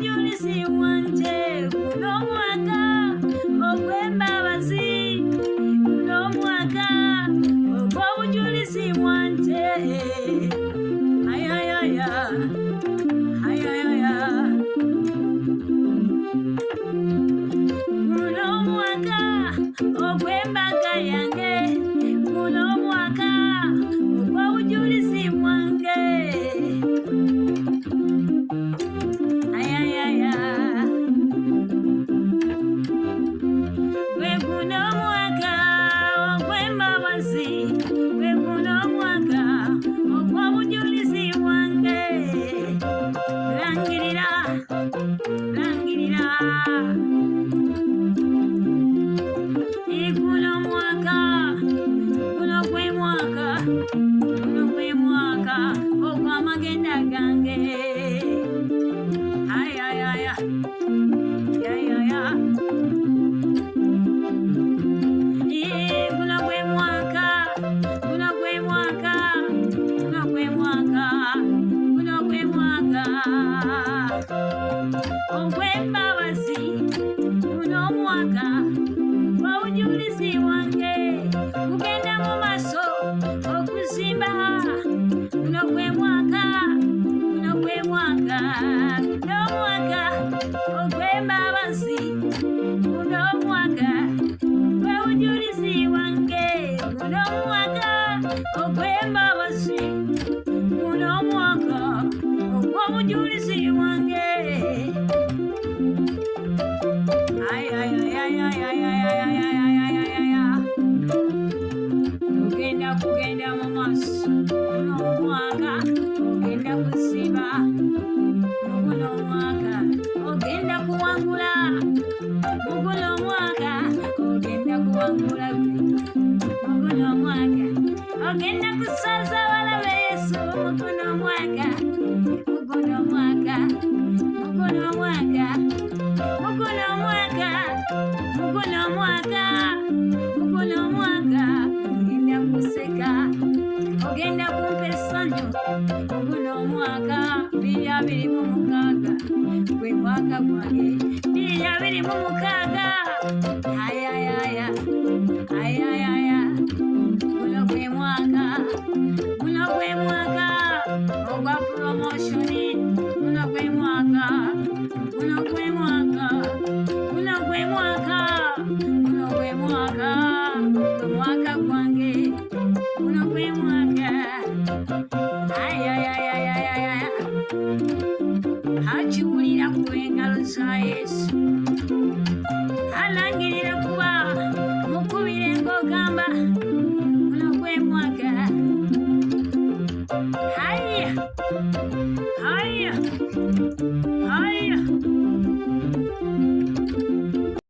obujulizi bwanje guno omwaka ogw'embabazi, guno omwaka ogw'obujulizi bwanje. Ayayaya, ayayaya, guno omwaka ogw'embaga yange, guno omwaka ogw'obujulizi bwange. Ayayaya, gwe guno omwaka ogw'embabazi, gwe guno omwaka ogw'obujulizi bwange. Langirira, langirira, guno omwaka, guno gwe mwaka, guno gwe mwaka ogw'amagenda gange. Ayayaya, ayayaya, guno gwe mwaka, guno gwe mwaka, guno gwe mwaka, guno gwe mwaka ogw'embabazi, guno omwaka gw'obujulizi bwange. Kugenda mu maaso okuzimba, guno gwe mwaka, guno gwe mwaka, guno omwaka ogw'embabazi, guno omwaka gw'obujulizi bwange. Guno omwaka ogw'embabazi, guno omwaka ogw'obujulizi bwange. Kugenda mu maaso, guno omwaka ogenda kusiba, guno omwaka ogenda kuwangula, guno omwaka ogenda kuwangula, guno omwaka ogenda kusaza balabe Yesu, guno omwaka, guno omwaka, guno omwaka, guno omwaka, guno omwaka, guno omwaka ogenda kuseka, ogenda kumpa essanyu, guno omwaka 2026 gwe mwaka gwange, 2026. Ayayaya, ayayaya, guno gwe mwaka, guno gwe mwaka ogwa promotioni, guno gwe mwaka, guno gwe mwaka, guno gwe mwaka, guno gwe mwaka, gwe mwaka gwange, guno gwe mwaka. Ayayayayayaya, akiwulira ku engalo za Yesu, alangirira